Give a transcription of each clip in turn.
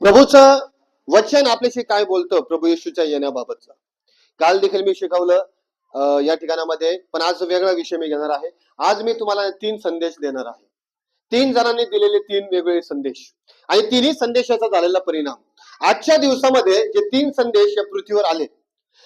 प्रभूचं वचन आपल्याशी काय बोलतं प्रभू येशूच्या येण्याबाबतचं. काल देखील मी शिकवलं या ठिकाणामध्ये, पण आज वेगळा विषय मी घेणार आहे. आज मी तुम्हाला 3 संदेश देणार आहे. 3 जणांनी दिलेले 3 वेगवेगळे संदेश आणि तिन्ही संदेशाचा झालेला परिणाम आजच्या दिवसामध्ये जे 3 संदेश या पृथ्वीवर आले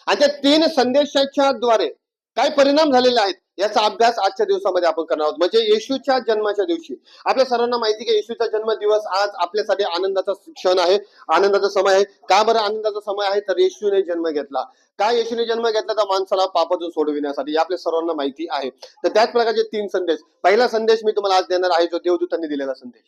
आणि त्या 3 संदेशाच्या द्वारे काय परिणाम झालेले आहेत याचा अभ्यास आजच्या दिवसामध्ये आपण करणार आहोत. म्हणजे येशूच्या जन्माच्या दिवशी आपल्या सर्वांना माहिती की येशूचा जन्म दिवस आज आपल्यासाठी आनंदाचा क्षण आहे, आनंदाचा समय आहे. का बरं आनंदाचा समय आहे? तर येशूने जन्म घेतला. काय येशूने जन्म घेतला? तर माणसाला पापातून सोडविण्यासाठी. आपल्या सर्वांना माहिती आहे. तर त्याच प्रकारचे 3 संदेश. पहिला संदेश मी तुम्हाला आज देणार आहे जो देवदूतांनी दिलेला संदेश.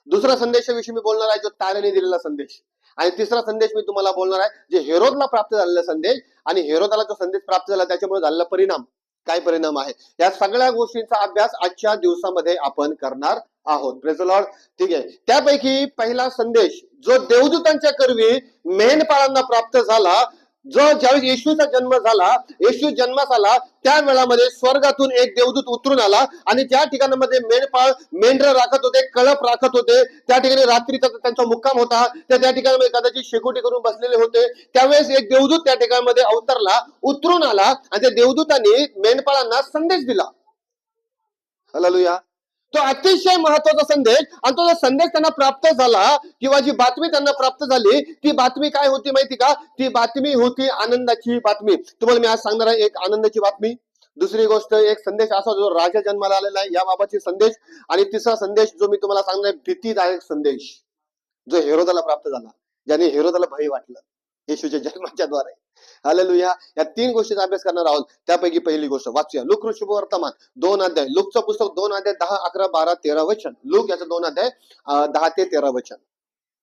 दुसरा संदेशाविषयी मी बोलणार आहे जो ताऱ्याने दिलेला संदेश. आणि तिसरा संदेश मी तुम्हाला बोलणार आहे जे हेरोदला प्राप्त झालेला संदेश आणि हेरोदाला जो संदेश प्राप्त झाला त्याच्यामुळे झालेला परिणाम, काय परिणाम आहे. या सगळ्या गोष्टींचा अभ्यास आजच्या दिवसामध्ये आपण करणार आहोत. Praise the Lord. ठीक आहे. त्यापैकी पहिला संदेश जो देवदूतांच्या करवी मेंढपाळांना प्राप्त झाला, जो ज्यावेळी येशूचा जन्म झाला, येशू जन्मास आला त्या वेळामध्ये स्वर्गातून एक देवदूत उतरून आला आणि ज्या ठिकाणामध्ये मेंढपाळ मेंढर राखत होते, कळप राखत होते, त्या ठिकाणी रात्रीचा त्यांचा मुक्काम होता, त्या ठिकाणी कदाचित शेकोटी करून बसलेले होते. त्यावेळेस एक देवदूत त्या ठिकाणामध्ये अवतरला, उतरून आला आणि त्या देवदूतांनी मेंढपाळांना संदेश दिला. हालेलुया. तो अतिशय महत्वाचा संदेश आणि तो संदेश त्यांना प्राप्त झाला किंवा जी बातमी त्यांना प्राप्त झाली ती बातमी काय होती माहिती का? ती बातमी होती आनंदाची बातमी. तुम्हाला मी आज सांगणार आहे एक आनंदाची बातमी. दुसरी गोष्ट एक संदेश असा जो राजा जन्माला आलेला आहे याबाबतची संदेश. आणि तिसरा संदेश जो मी तुम्हाला सांगणार आहे भीतीदायक संदेश जो हेरोदाला प्राप्त झाला, ज्याने हेरोदाला भय वाटलं येशूच्या जन्माच्या द्वारे. हालेलुया. या 3 गोष्टीचा अभ्यास करणार आहोत. त्यापैकी पहिली गोष्ट वाचूया लूक शुभवर्तमान 2 अध्याय, लूकचं पुस्तक 2 अध्याय 10, 11, 12, 13 वचन. लूक याचं 2 अध्याय 10 ते 13 वचन.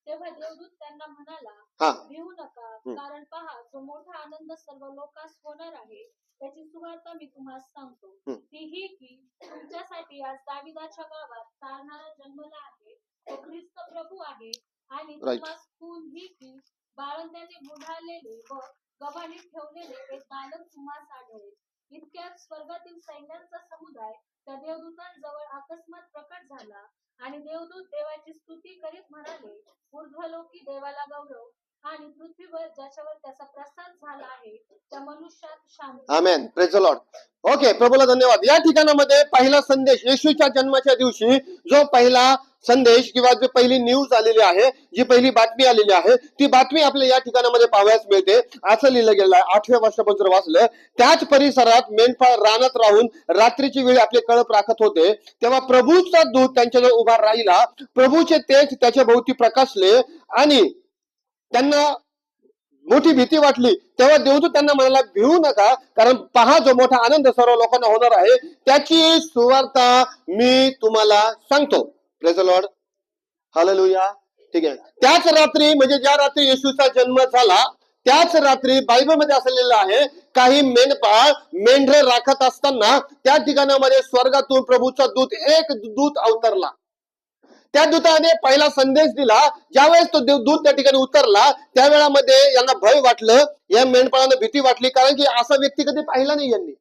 तेव्हा देवदूत त्यांना म्हणाला, हा भिवू नका, कारण पहा जो मोठा आनंद सर्व लोकांस होणार आहे त्याची सुवार्ता मी तुम्हाला सांगतो. ती ही की तुमच्यासाठी आज दाविदाच्या गावात तारणारा जन्मला आहे, तो ख्रिस्त प्रभू आहे. आणि तुम्हाला खून ही की बाळंत्याने गुंडाळलेले व गव्हाणीत ठेवलेले एक बालक तुम्हाला आढळेल. इतक्यात स्वर्गातील सैन्यांचा समुदाय त्या देवदूतांजवळ अकस्मात प्रकट झाला आणि देवदूत देवाची स्तुती करीत म्हणाले, ऊर्ध्वलोकी देवाला गौरव आणि पृथ्वीवर ज्याच्यावर त्याचा प्रसाद झाला आहे त्या मनुष्यात शांती. Amen. Praise the Lord. Okay, प्रभूला धन्यवाद. या ठिकाणामध्ये पहिला संदेश येशूच्या जन्माच्या दिवशी जो पहिला संदेश किंवा जी पहिली न्यूज आलेली आहे, जी पहिली बातमी आलेली आहे, ती बातमी आपल्या या ठिकाणामध्ये पाहावयास मिळते. असं लिहिलं गेलं आहे 8व्या वर्षापासून वाचलं. त्याच परिसरात मेंढपाळ रानात राहून रात्रीची वेळी आपले कळप राखत होते, तेव्हा प्रभूचा दूत त्यांच्याजवळ उभा राहिला. प्रभूचे तेज त्याच्या भोवती प्रकाशले आणि त्यांना मोठी भीती वाटली. तेव्हा देवदूत त्यांना म्हणाला, भिवू नका, कारण पहा जो मोठा आनंद सर्व लोकांना होणार आहे त्याची सुवार्ता मी तुम्हाला सांगतो. Praise the Lord. हालेलुया. ठीक आहे. त्याच रात्री म्हणजे ज्या रात्री येशूचा जन्म झाला त्याच रात्री बायबलमध्ये असलेलं आहे, काही मेंढपाळ मेंढर राखत असताना त्या ठिकाणामध्ये स्वर्गातून प्रभूचा दूत एक दूत अवतरला. त्या दूताने पहिला संदेश दिला. ज्यावेळेस तो दूत त्या ठिकाणी उतरला त्यावेळामध्ये यांना भय वाटलं, या मेंढपाळांना भीती वाटली, कारण की असा व्यक्ती कधी पाहिला नाही यांनी.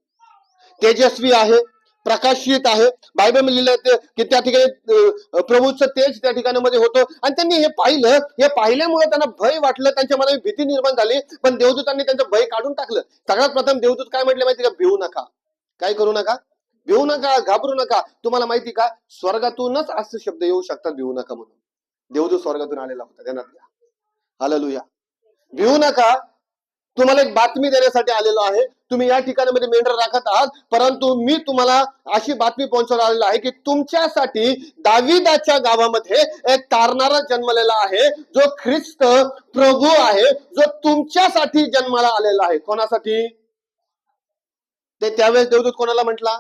तेजस्वी आहे, प्रकाशित आहे. बायबल लिहिलं की त्या ठिकाणी प्रभूचं तेज त्या ठिकाणामध्ये होतं आणि त्यांनी हे पाहिलं. हे पाहिल्यामुळे त्यांना भय वाटलं, त्यांच्या मनात भीती निर्माण झाली. पण देवदूतांनी त्यांचं भय काढून टाकलं. सगळ्यात प्रथम देवदूत काय म्हटले माहिती का? भिवू नका. काय करू नका? भिवू नका, घाबरू नका. तुम्हाला माहिती का स्वर्गातूनच असे शब्द येऊ शकतात, भिवू नका म्हणून. देवदूत स्वर्गातून आलेला होता त्यांना. हालेलुया. भिवू नका, तुम्हाला एक बातमी देण्यासाठी आलेलो आहे. तुम्ही या ठिकाणामध्ये मेंढर राखत आहात, परंतु मी तुम्हाला अशी बातमी पोहोचवणार आलेलो आहे की तुमच्यासाठी दाविदाच्या गावामध्ये एक तारणारा जन्मलेला आहे, जो ख्रिस्त प्रभू आहे, जो तुमच्यासाठी जन्माला आलेला आहे. कोणासाठी? ते त्यावेळेस देवदूत कोणाला म्हटला?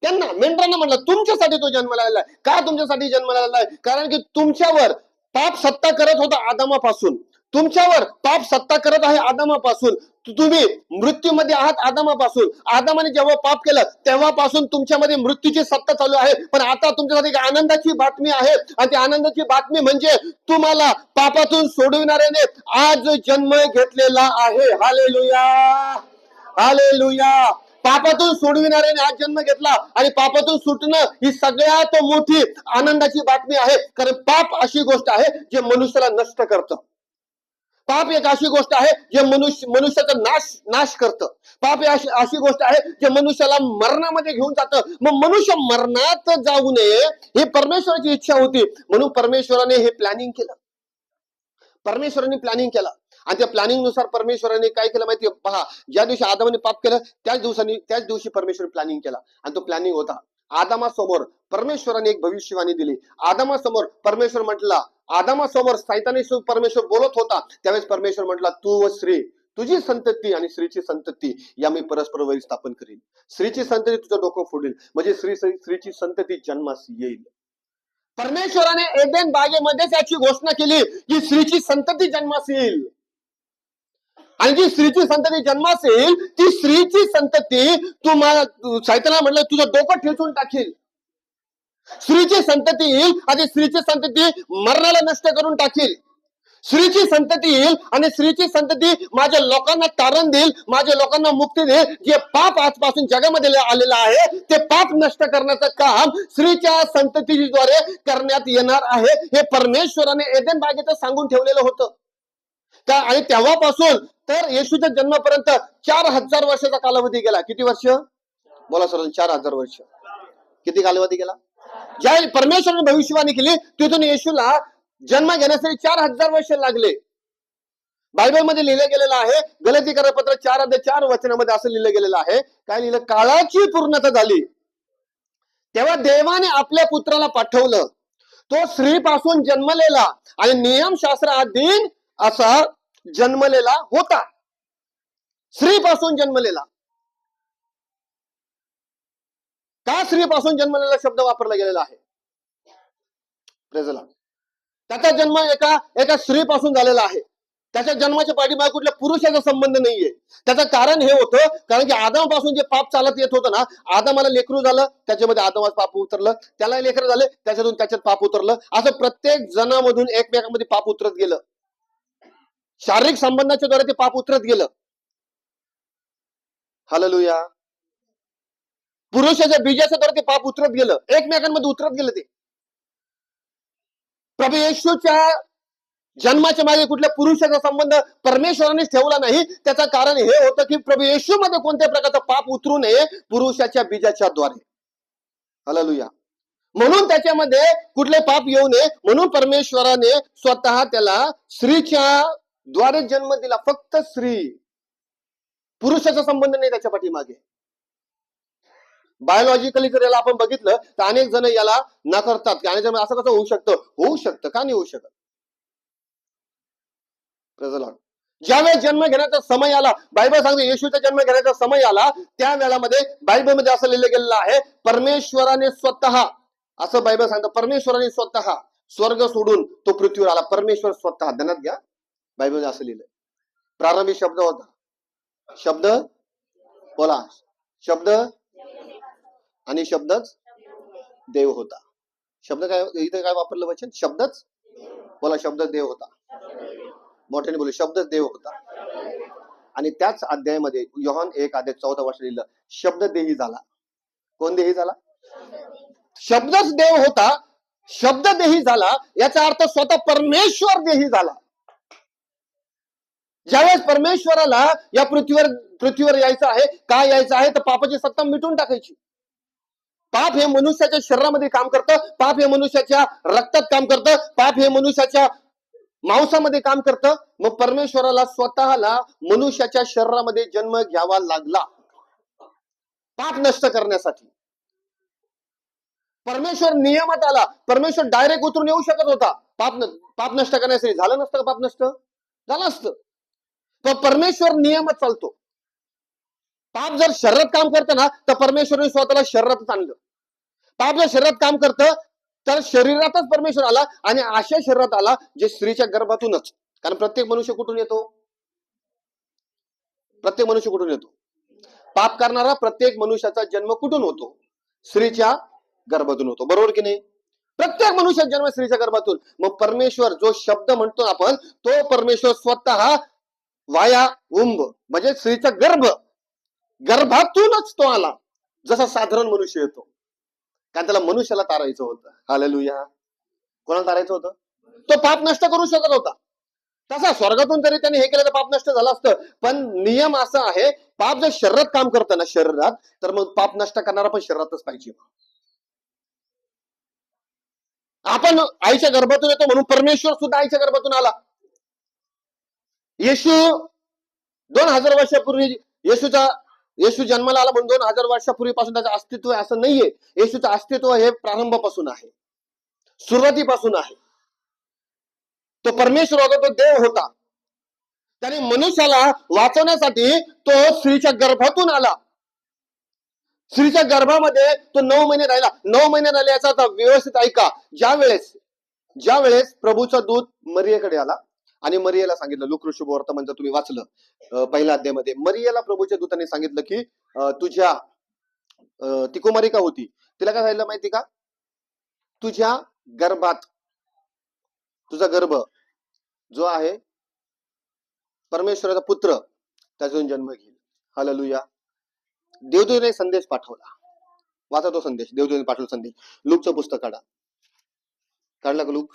त्यांना, मेंढरांना म्हटलं, तुमच्यासाठी तो जन्माला आलेला आहे. का तुमच्यासाठी जन्माला आलेला आहे? कारण की तुमच्यावर पाप सत्ता करत होता आदामापासून. तुमच्यावर पाप सत्ता करत आहे आदामापासून. तुम्ही मृत्यूमध्ये आहात आदामापासून. आदामाने जेव्हा पाप केलं तेव्हापासून तुमच्यामध्ये मृत्यूची सत्ता चालू आहे. पण आता तुमच्यासाठी एक आनंदाची बातमी आहे आणि ती आनंदाची बातमी म्हणजे तुम्हाला पापातून सोडविणाऱ्याने आज जन्म घेतलेला आहे. हालेलुया. हालेलुया. पापातून सोडविणाऱ्याने आज जन्म घेतला आणि पापातून सुटणं ही सगळ्यात मोठी आनंदाची बातमी आहे. कारण पाप अशी गोष्ट आहे जे मनुष्याला नष्ट करतं. पाप एक अशी गोष्ट आहे जे मनुष्याचा नाश करतं. पाप अशी गोष्ट आहे जे मनुष्याला मरणामध्ये घेऊन जातं. मग मनुष्य मरणात जाऊ नये ही परमेश्वराची इच्छा होती, म्हणून परमेश्वराने हे प्लॅनिंग केलं. परमेश्वराने प्लॅनिंग केलं आणि त्या प्लॅनिंग नुसार परमेश्वराने काय केलं माहितीये पहा, ज्या दिवशी आदामाने पाप केलं त्याच दिवशी परमेश्वर प्लॅनिंग केला. आणि तो प्लॅनिंग होता, आदामासमोर परमेश्वराने एक भविष्यवाणी दिली. आदामासमोर परमेश्वर म्हटला, आदामासमोर सैताने परमेश्वर बोलत होता त्यावेळेस परमेश्वर म्हटला, तू व स्त्री, तुझी संतती आणि स्त्रीची संतती या मी परस्पर वैर स्थापन करीन. स्त्रीची संतती तुझं डोकं फोडेल, म्हणजे स्त्रीची संतती जन्मास येईल. परमेश्वराने एदेन बागेमध्ये त्याची घोषणा केली की स्त्रीची संतती जन्मास येईल. आणि जी स्त्रीची संतती जन्मास येईल ती स्त्रीची संतती तुम्हाला सैतानाला म्हटलं तुझं डोकं ठेचून टाकेल. स्त्रीची संतती येईल आणि स्त्रीची संतती मरणाला नष्ट करून टाकेल. स्त्रीची संतती येईल आणि स्त्रीची संतती माझ्या लोकांना तारण देईल, माझ्या लोकांना मुक्ती देईल. जे पाप आजपासून जगामध्ये आलेलं आहे ते पाप नष्ट करण्याचं काम स्त्रीच्या संततीद्वारे करण्यात येणार आहे. हे परमेश्वराने एदेन बागेत सांगून ठेवलेलं होतं का. आणि तेव्हापासून तर येशूच्या जन्मापर्यंत 4000 वर्षाचा कालावधी गेला. किती वर्ष बोला सर? 4000 वर्ष. किती कालावधी गेला? ज्या परमेश्वराने भविष्यवाणी केली तिथून येशूला जन्म घेण्यासाठी 4000 वर्ष लागले. बायबलमध्ये लिहिलं गेलेलं आहे, गलाती पत्र 4:4 वचनामध्ये असं लिहिलं गेलेलं आहे, काय लिहिलं? काळाची पूर्णता झाली तेव्हा देवाने आपल्या पुत्राला पाठवलं. तो स्त्रीपासून जन्मलेला आणि नियमशास्त्राधीन असा जन्मलेला होता. स्त्रीपासून जन्मलेला. का स्त्रीपासून जन्मलेला शब्द वापरला गेलेला आहे? Praise the Lord. त्याचा जन्म एका स्त्रीपासून झालेला आहे. त्याच्या जन्माच्या पाठीमागे कुठल्या पुरुषाचा संबंध नाहीये. त्याचं कारण हे होतं, कारण की आदामापासून जे पाप चालत येत होतं ना, आदामाला लेकरू झालं त्याच्यामध्ये आदामात पाप उतरलं, त्याला लेकरं झाले त्याच्यातून त्याच्यात पाप उतरलं. असं प्रत्येक जनामधून एकमेकांमध्ये पाप उतरत गेलं. शारीरिक संबंधाच्या द्वारे ते पाप उतरत गेलं. हालेलुया. पुरुषाच्या बीजाच्या द्वारे ते पाप उतरत गेलं, एकमेकांमध्ये उतरत गेलं. ते प्रभू येशूच्या जन्माच्या मागे कुठल्या पुरुषाचा संबंध परमेश्वरानेच ठेवला नाही. त्याचं कारण हे होतं की प्रभू येशू मध्ये कोणत्या प्रकारचा पाप उतरू नये पुरुषाच्या बीजाच्या द्वारे. हालेलुया. म्हणून त्याच्यामध्ये कुठले पाप येऊ नये म्हणून परमेश्वराने स्वतः त्याला स्त्रीच्या द्वारे जन्म दिला. फक्त स्त्री, पुरुषाचा संबंध नाही त्याच्या पाठीमागे. बायोलॉजिकली जर याला आपण बघितलं तर अनेक जण याला नाकारतात की अनेक जण असं कसं होऊ शकतं. होऊ शकतं, का नाही होऊ शकत? ज्यावेळेस जन्म घेण्याचा समय आला, बायबल सांगते येशूचा जन्म घेण्याचा समय आला, त्या वेळामध्ये बायबलमध्ये असं लिहिलं गेलेलं आहे, परमेश्वराने स्वतः, असं बायबल सांगतं, परमेश्वराने स्वतः स्वर्ग सोडून तो पृथ्वीवर आला. परमेश्वर स्वतः. ध्यानात घ्या, बायबलमध्ये असं लिहिलंय. प्रारंभी शब्द होता. शब्द बोला. शब्द आणि शब्दच देव होता. शब्द काय इथे काय वापरलं वचन? शब्दच. बोला, शब्द देव होता. मोठ्याने बोलू, शब्दच देव होता. आणि त्याच अध्यायामध्ये योहान 1:14 लिहिलं, शब्द देही झाला. कोण देही झाला? शब्दच देव होता, शब्द देही झाला. याचा अर्थ स्वतः परमेश्वर देही झाला. ज्यावेळेस परमेश्वराला या पृथ्वीवर यायचं आहे, काय यायचं आहे तर पापाची सत्ता मिटून टाकायची. पाप हे मनुष्याच्या शरीरामध्ये काम करतं, पाप हे मनुष्याच्या रक्तात काम करतं, पाप हे मनुष्याच्या मांसामध्ये काम करतं. मग परमेश्वराला स्वतःला मनुष्याच्या शरीरामध्ये जन्म घ्यावा लागला पाप नष्ट करण्यासाठी. परमेश्वर नियमात आला. परमेश्वर डायरेक्ट उतरून येऊ शकत होता पाप नष्ट करण्यासाठी. झालं नसतं का? पाप नष्ट झालं असतं. पण परमेश्वर नियमात चालतो. पाप जर शरीरात काम करतं ना तर परमेश्वराने स्वतःला शरीरातच आणलं. पाप जर शरीरात काम करतं तर शरीरातच परमेश्वर आला. आणि अशा शरीरात आला जे स्त्रीच्या गर्भातूनच. कारण प्रत्येक मनुष्य कुठून येतो? प्रत्येक मनुष्य कुठून येतो? पाप करणारा प्रत्येक मनुष्याचा जन्म कुठून होतो? स्त्रीच्या गर्भातून होतो. बरोबर की नाही? प्रत्येक मनुष्याचा जन्म स्त्रीच्या गर्भातून. मग परमेश्वर जो शब्द म्हणतो आपण, तो परमेश्वर स्वतः वाया उंब म्हणजे स्त्रीचा गर्भ गर्भातूनच तो आला, जसा साधारण मनुष्य येतो. कारण त्याला मनुष्याला तारायचं होतं. हालेलुया. कोणाला तारायचं होतं? तो पाप नष्ट करू शकत होता. तसा स्वर्गातून जरी त्याने हे केलं तर पाप नष्ट झालं असतं. पण नियम असा आहे, पाप जर शरीरात काम करतं ना, शरीरात, तर मग पाप नष्ट करणारा पण शरीरातच पाहिजे. आपण आईच्या गर्भातून येतो म्हणून परमेश्वर सुद्धा आईच्या गर्भातून आला. येशू 2000 वर्षापूर्वी येशू जन्माला आला म्हणून 2000 वर्षापूर्वीपासून त्याचं अस्तित्व आहे असं नाहीये. येशूचं अस्तित्व हे प्रारंभापासून आहे, सुरुवातीपासून आहे. तो परमेश्वर होता, तो देव होता. त्याने मनुष्याला वाचवण्यासाठी तो स्त्रीच्या गर्भातून आला. स्त्रीच्या गर्भामध्ये तो 9 महिने राहिला. 9 महिने राहिले याचा आता व्यवस्थित ऐका. ज्यावेळेस प्रभूचा दूत मरियेकडे आला आणि मरियेला सांगितलं, लूक शुभवर्तमान जर तुम्ही वाचलं पहिल्या अध्यायामध्ये, मरियेला प्रभूच्या दूताने सांगितलं की तुझ्या ती कुमारिका होती, तिला काय सांगितलं माहिती का? तुझ्या गर्भात, तुझा गर्भ जो आहे परमेश्वराचा पुत्र, त्यातून जन्म घेईल. हालेलुया. देवदूताने संदेश पाठवला. वाचा तो संदेश, देवदूताने पाठवला संदेश. लूकचं पुस्तक काढला का लूक?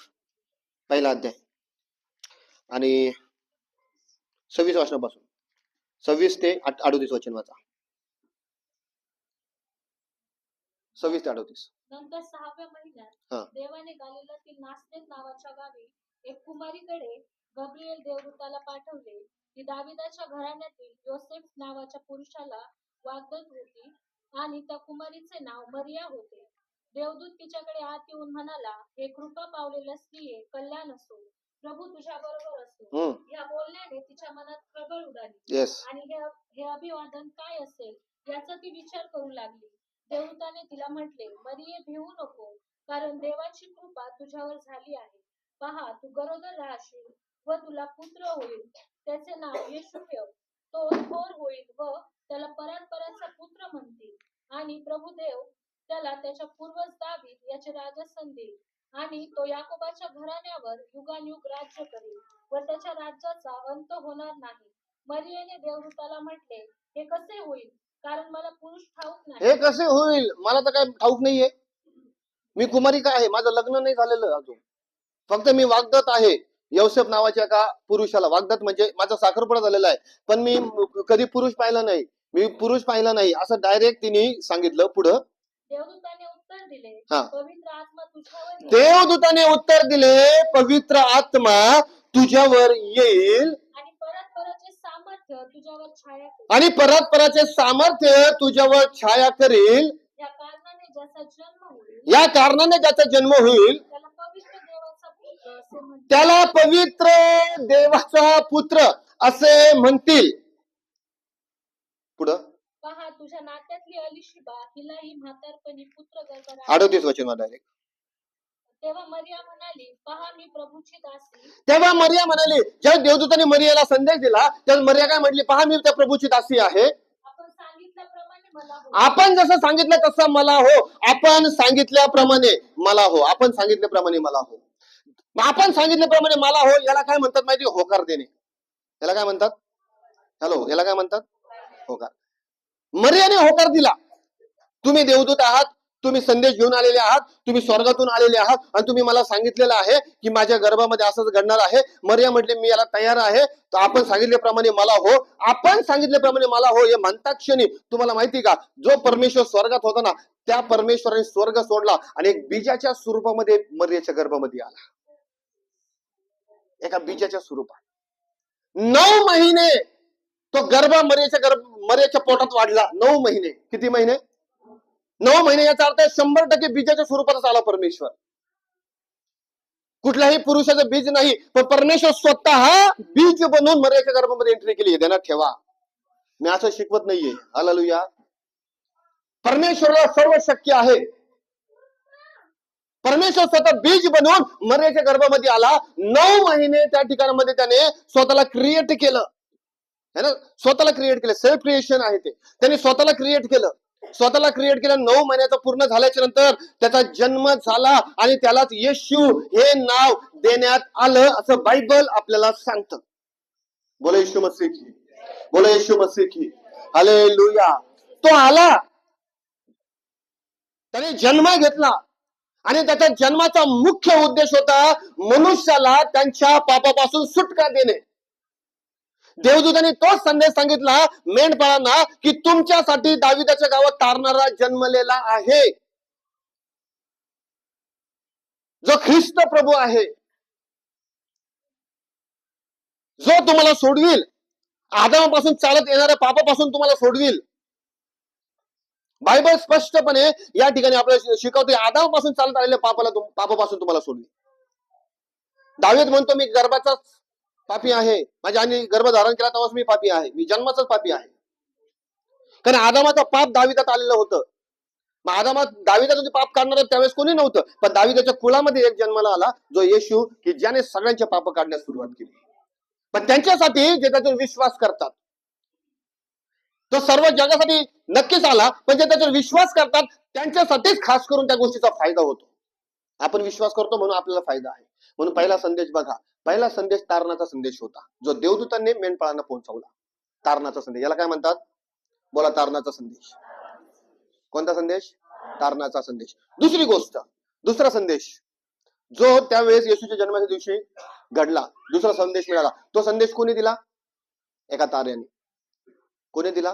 पहिला अध्याय आणि 26 वाचनापासून 26 ते 38 वचन वाचा. 26 ते 38. नंतर 6व्या हा. महिन्यात देवाने गालिलातील नासरेत नावाच्या गावी एक कुमारीकडे गब्रिएल देवदूताला पाठवले. ती दाविदाच्या घराण्यातील योसेफ नावाच्या पुरुषाला वागदत होती आणि त्या कुमारीचे नाव मरिया होते. देवदूत तिच्याकडे आत येऊन म्हणाला, हे कृपा पावलेल्या स्त्रिये, कल्याण असो, प्रभू तुझ्या बरोबर असो. या बोलण्याने तिच्या मनात खळबळ उडाली आणि हे अभिवादन काय असेल याचा ती विचार करू लागली. देवदूताने तिला म्हटले, मरिये, भिवू नको, कारण देवाची कृपा तुझ्यावर झाली आहे. पहा, तू गरोदर राहशील व तुला पुत्र होईल. त्याचे नाव येशू ठेव. तो थोर होईल व त्याला परात्पराचा पुत्र म्हणतील. आणि प्रभुदेव त्याला त्याच्या पूर्वज दावीद याचे राजस्थान देईल आणि तो याकोबाच्या घराण्यावर युगानुयुग राज्य करेल व त्याच्या राज्याचा अंत होणार नाही. मरियेने देवदूताला म्हटले, हे कसे होईल, कारण मला पुरुष ठाऊक नाही. हे कसे होईल, मला तर काही ठाऊक नाहीये. मी कुमारिका आहे, माझं लग्न नाही झालेलं अजून. फक्त मी वागदत आहे योसेफ नावाच्या एका पुरुषाला. वागदत म्हणजे माझा साखरपुडा झालेला आहे, पण मी कधी पुरुष पाहिला नाही असं डायरेक्ट तिने सांगितलं. पुढं देवदूताने उत्तर दिले, हा. पवित्र आत्मा तुझ्यावर येईल. देवदूताने उत्तर दिले, पवित्र आत्मा तुझ्यावर येईल आणि परस्पराचे सामर्थ्य तुझ्यावर छाया करेल. आणि परस्पराचे सामर्थ्य तुझ्यावर छाया करेल. या कारणाने ज्याचा जन्म होईल या कारणाने ज्याचा जन्म होईल त्याला पवित्र देवाचा पुत्र असे त्याला पवित्र देवाचा पुत्र असे म्हणतील. म्हणतील. पुढं पहा, तुझ्या नात्यातली अलिशिबा हिलाही म्हातारपणी पुत्र गर्भ 38 वचन मध्ये डायरेक्ट. तेव्हा मरिया म्हणाली, पहा, मी प्रभूची दासी. तेव्हा मरिया म्हणाली, जेव्हा देवदूताने मरियाला संदेश दिला तेव्हा मरिया काय म्हटली, पहा, मी त्या प्रभूची दासी आहे. आपण सांगितल्याप्रमाणे मला हो. आपण जसं सांगितलं तसं मला हो. आपण सांगितल्याप्रमाणे मला हो. आपण सांगितल्याप्रमाणे मला हो. आपण सांगितल्याप्रमाणे मला हो याला काय म्हणतात माहिती? होकार देणे. याला काय म्हणतात? याला काय म्हणतात? होकार. मरियाने होकार दिला. तुम्ही देवदूत आहात, तुम्ही संदेश घेऊन आलेले आहात, तुम्ही स्वर्गातून आलेले आहात आणि तुम्ही मला सांगितलेलं आहे की माझ्या गर्भामध्ये असंच घडणार आहे. मरिया म्हटले, मी याला तयार आहे. तर आपण सांगितल्याप्रमाणे मला हो. आपण सांगितल्याप्रमाणे मला हो हे म्हणता क्षणी तुम्हाला माहिती का, जो परमेश्वर स्वर्गात होता ना, त्या परमेश्वराने स्वर्ग सोडला आणि एक बीजाच्या स्वरूपामध्ये मरियाच्या गर्भामध्ये आला. एका बीजाच्या स्वरूपात 9 महिने तो गर्भ मरियाच्या पोटात वाढला. 9 महिने. किती महिने? 9 महिने. याचा अर्थ 100% बीजाच्या स्वरूपातच आला परमेश्वर. कुठल्याही पुरुषाचं बीज नाही, पण परमेश्वर स्वतः बीज बनवून मरियाच्या गर्भामध्ये एंट्री केली. ध्यानात ठेवा, मी असं शिकवत नाहीये. हालेलुया. परमेश्वराला सर्व शक्य आहे. परमेश्वर स्वतः बीज बनवून मरियाच्या गर्भामध्ये आला. 9 महिने त्या ठिकाणामध्ये त्याने स्वतःला क्रिएट केलं. है ना, स्वतःला क्रिएट केलं. सेल्फ क्रिएशन आहे ते. त्याने स्वतःला क्रिएट केलं. 9 महिन्याचा पूर्ण झाल्याच्या नंतर त्याचा जन्म झाला आणि त्यालाच येशू हे नाव देण्यात आलं असं बायबल आपल्याला सांगतं. बोला येशू मसीह की. बोला येशू मसीह की. हालेलुया. तो आला, त्याने जन्म घेतला आणि त्याच्या जन्माचा मुख्य उद्देश होता मनुष्याला त्यांच्या पापापासून सुटका देणे. देवदूताने तोच संदेश सांगितला मेंढपाळांना की तुमच्यासाठी दाविदाच्या गावात तारणारा जन्मलेला आहे, जो ख्रिस्त प्रभू आहे, जो तुम्हाला सोडविल, आदामापासून चालत येणाऱ्या पापापासून तुम्हाला सोडविल. बायबल स्पष्टपणे या ठिकाणी आपल्याला शिकवते आदामापासून चालत आलेल्या पापापासून तुम्हाला सोडविल. दावीद म्हणतो मी गर्भाचाच पापी आहे, माझ्या आणि गर्भ धारण केला तेव्हाच मी पापी आहे, मी जन्माचाच पापी आहे. कारण आदामाचं पाप दाविदात आलेलं होतं. मग दाविदाचं जे पाप काढणार त्यावेळेस कोणी नव्हतं, पण दाविदाच्या कुळामध्ये एक जन्माला आला जो येशू, की ज्याने सगळ्यांचे पाप काढण्यास सुरुवात केली. पण त्यांच्यासाठी जे त्याच्यावर विश्वास करतात, तो सर्व जगासाठी नक्कीच आला, पण जे त्याच्यावर विश्वास करतात त्यांच्यासाठीच खास करून त्या गोष्टीचा फायदा होतो. आपण विश्वास करतो म्हणून आपल्याला फायदा आहे. म्हणून पहिला संदेश बघा, पहिला संदेश तारणाचा संदेश होता, जो देवदूतांनी मेंढपाळांना पोहोचवला. तारणाचा संदेश, याला काय म्हणतात? बोला, तारणाचा संदेश. कोणता संदेश? तारणाचा संदेश. दुसरी गोष्ट, दुसरा संदेश जो त्यावेळेस येशूच्या जन्माच्या दिवशी घडला, दुसरा संदेश मिळाला. तो संदेश कोणी दिला? एका ताऱ्याने. कोणी दिला?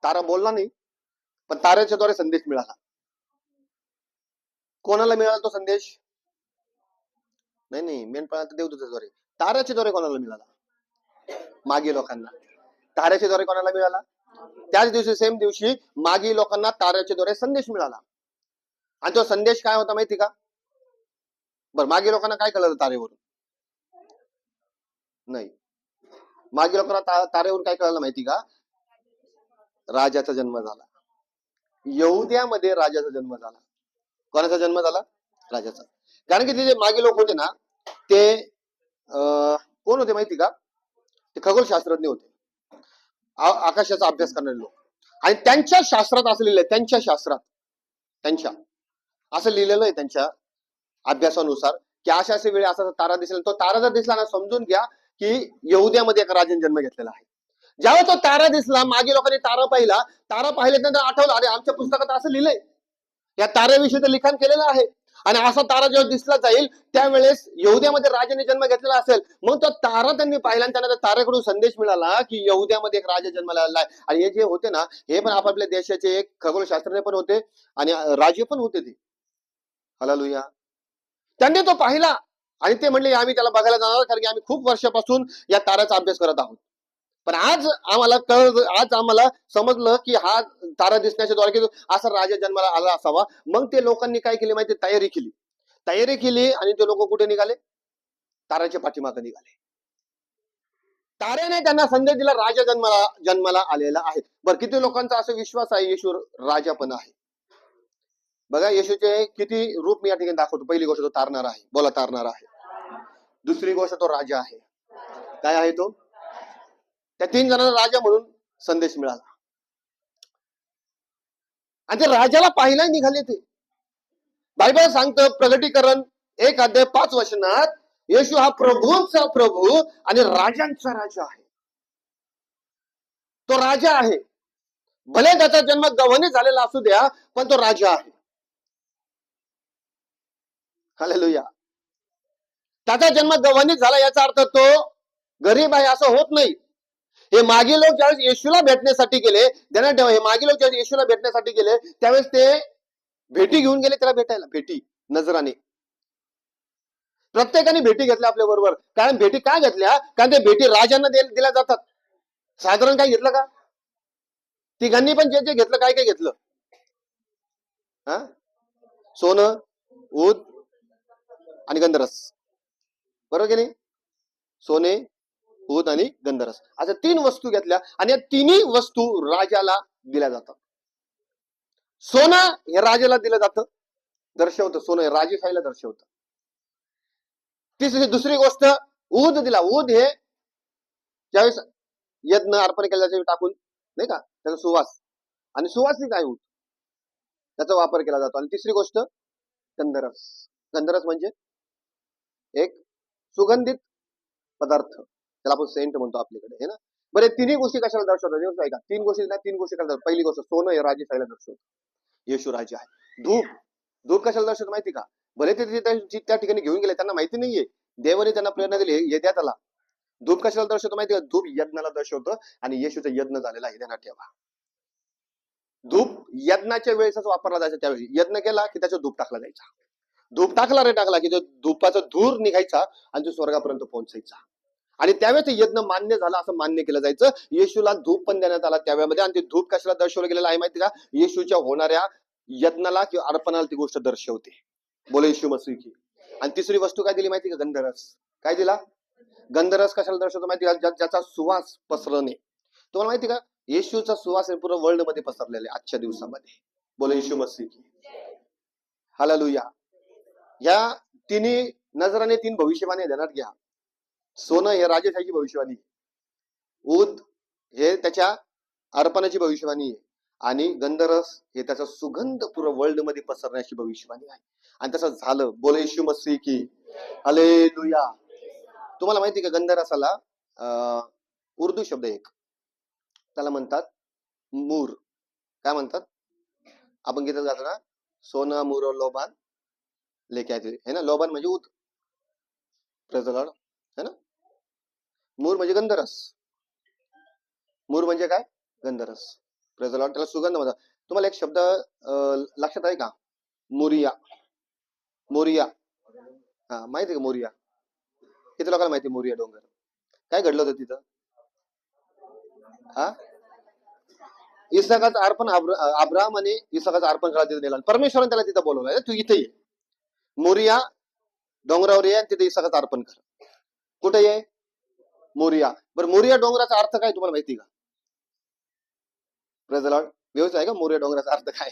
तारा बोलला नाही, पण ताऱ्याच्या द्वारे संदेश मिळाला. कोणाला मिळाला तो संदेश? नाही, मेंढपाळाच्या देवदूताद्वारे. ताऱ्याच्या द्वारे कोणाला मिळाला? मागे लोकांना. ताऱ्याच्या द्वारे कोणाला मिळाला? त्याच दिवशी, सेम दिवशी मागे लोकांना ताऱ्याच्या द्वारे संदेश मिळाला. आणि तो संदेश काय होता माहिती का? बर, मागे लोकांना काय कळलं तारेवरून? नाही, मागे लोकांना तारेवरून काय कळलं माहिती का? राजाचा जन्म झाला. यहुद्यामध्ये राजाचा जन्म झाला. कोणाचा जन्म झाला? राजाचा. कारण की ते जे मागे लोक होते ना, ते कोण होते माहिती का? ते खगोलशास्त्रज्ञ होते, आकाशाचा अभ्यास करणारे लोक. आणि त्यांच्या शास्त्रात असं लिहिलंय, त्यांच्या शास्त्रात असं लिहिलेलं आहे त्यांच्या अभ्यासानुसार, की अशा वेळी असा तारा दिसला. तो तारा जर दिसला ना, समजून घ्या की यहुद्यामध्ये एका राजाने जन्म घेतलेला आहे. जेव्हा तो तारा दिसला, मागे लोकांनी तारा पाहिला, तारा पाहिल्यानंतर आठवलं, अरे आमच्या पुस्तकात असं लिहिलंय, या ताऱ्याविषयी तर लिखाण केलेलं आहे. आणि असा तारा जेव्हा दिसला जाईल त्यावेळेस यहुद्यामध्ये राजाने जन्म घेतलेला असेल. मग तो तारा त्यांनी पाहिला आणि त्यांना त्या ताऱ्याकडून संदेश मिळाला की यहुद्यामध्ये एक राजा जन्माला आलेला आहे. आणि हे जे होते ना, हे पण आपापल्या देशाचे एक खगोलशास्त्रज्ञ पण होते आणि राजे पण होते ते. हालेलुया. त्यांनी तो पाहिला आणि ते म्हणले आम्ही त्याला बघायला जाणार, कारण की आम्ही खूप वर्षापासून या ताऱ्याचा अभ्यास करत आहोत. पण आज आम्हाला समजलं की हा तारा दिसण्याच्या द्वारे की असा राजा जन्माला आला असावा. मग ते लोकांनी काय केली माहिती? तयारी केली आणि ते लोक कुठे निघाले? ताऱ्याच्या पाठीमागे निघाले. ताऱ्याने त्यांना संदेश दिला, राजा जन्माला आलेला आहे. बरं, किती लोकांचा असा विश्वास आहे येशू राजा पण आहे? बघा, येशूचे किती रूप मी या ठिकाणी दाखवतो. पहिली गोष्ट, तो तारणार आहे. बोला, तारणार आहे. दुसरी गोष्ट, तो राजा आहे. काय आहे तो? त्या 3 जणांना राजा म्हणून संदेश मिळाला आणि ते राजाला पाहिला निघाले. ते बायबल सांगतं, प्रगटीकरण 1:5 येशू हा प्रभूंचा प्रभू आणि राजांचा राजा आहे. तो राजा आहे. भले त्याचा जन्म गव्हाणे झालेला असू द्या, पण तो राजा आहे. हालेलुया. त्याचा जन्म गव्हाणे झाला याचा अर्थ तो गरीब आहे असं होत नाही. हे मागे लोक ज्यावेळेस येशूला भेटण्यासाठी गेले, ध्यानात ठेवा, हे मागे लोक ज्यावेळेस येशूला भेटण्यासाठी गेले त्यावेळेस ते भेटी घेऊन गेले त्याला भेटायला. भेटी नजराने प्रत्येकाने भेटी घेतल्या आपल्या बरोबर. कारण भेटी काय घेतल्या? कारण ते भेटी राजांना दिल्या जातात. साधारण काय घेतलं का? तिघांनी पण जे घेतलं, काय घेतलं? सोनं, ऊद आणि गंधरस. बरोबर की नाही? सोने, ऊद आणि गंधरस अशा 3 वस्तू घेतल्या आणि या तिन्ही वस्तू राजाला दिल्या जातात. सोनं हे राजाला दिलं जातं, दर्शवतं. सोनं हे राजेशाहीला दर्शवतं. दुसरी गोष्ट, ऊद दिला. ऊद हे ज्यावेळेस यज्ञ अर्पण केल्याच्या टाकून नाही का, त्याचा सुवास, आणि सुवासिक आहे ऊद, त्याचा वापर केला जातो. आणि तिसरी गोष्ट गंधरस. गंधरस म्हणजे एक सुगंधित पदार्थ, त्याला आपण सेंट म्हणतो आपल्याकडे, है ना. बरे तिन्ही गोष्टी कशाला दर्शवतात येऊच ऐका, तीन गोष्टी ना, तीन गोष्टी कशाला. पहिली गोष्ट सोनं हे राजे सायला दर्शवत, येशू राजा आहे. धूप, धूप कशाला दर्शवत माहिती का? भले ते त्या ठिकाणी घेऊन गेले, त्यांना माहिती नाहीये, देवाने त्यांना प्रेरणा दिली हे द्या त्याला. धूप कशाला दर्शवतो माहिती का? धूप यज्ञाला दर्शवतं, आणि येशूचा यज्ञ झालेला आहे, ध्यानात ठेवा. धूप यज्ञाच्या वेळेसच वापरला जायचा, त्यावेळी यज्ञ केला की त्याचा धूप टाकला जायचा. धूप टाकला रे टाकला की तो धूपाचा धूर निघायचा आणि तो स्वर्गापर्यंत पोहोचायचा. आणि त्यावेळेस ते यज्ञ मान्य झाला असं मान्य केलं जायचं. येशूला धूप पण देण्यात आला त्यावेळेमध्ये, आणि ते धूप कशाला दर्शवलं गेलेलं आहे माहिती का? येशूच्या होणाऱ्या यज्ञाला किंवा अर्पणाला ती गोष्ट दर्शवते. बोले येशू मसीह की. आणि तिसरी वस्तू काय दिली माहिती का? गंधरस. काय दिला? गंधरस कशाला दर्शवतो माहिती का? ज्याचा सुवास पसरणे. तुम्हाला माहिती का? येशूचा सुवास पूर्ण वर्ल्ड मध्ये पसरलेला आहे आजच्या दिवसामध्ये. बोले येशू मसीह की. हालेलुया. या तिन्ही नजराने तीन भविष्यवाणी ध्यानात घ्या. सोनं हे राजेशाहीची भविष्यवाणी, ऊद हे त्याच्या अर्पणाची भविष्यवाणी आहे, आणि गंधरस हे त्याचा सुगंध पूर्ण वर्ल्ड मध्ये पसरण्याची भविष्यवाणी आहे. आणि तसं झालं. बोले येशू मसीह की. हालेलुया. तुम्हाला माहिती का? गंधरसाला उर्दू शब्द एक, त्याला म्हणतात मूर. काय म्हणतात? आपण गीतात गातो ना, सोना मूर लोबान लेके आते है ना. लोबान म्हणजे ऊद, प्रजलाड है ना. मूर म्हणजे गंधरस. मूर म्हणजे काय? गंधरस. प्रजलाड, त्याला सुगंध म्हणतात. तुम्हाला एक शब्द लक्षात आहे का? मोरिया. मोरिया, हा माहिती का? मोरिया किती लोकांना माहिती? मोरिया डोंगर. काय घडलं होतं तिथं? हा, इसाकाचं अर्पण अब्राहम आणि इसाकाचं अर्पण करायला तिथे नेलं. परमेश्वराने त्याला तिथं बोलवलं, तू इथे ये, मोरिया डोंगरावर ये, आणि तिथे इसाकाचं अर्पण कर. कुठे ये? मोरिया. बरं, मोरिया डोंगराचा अर्थ काय तुम्हाला माहिती का? प्रजलाड व्यवस्थित आहे का? मोरिया डोंगराचा अर्थ काय?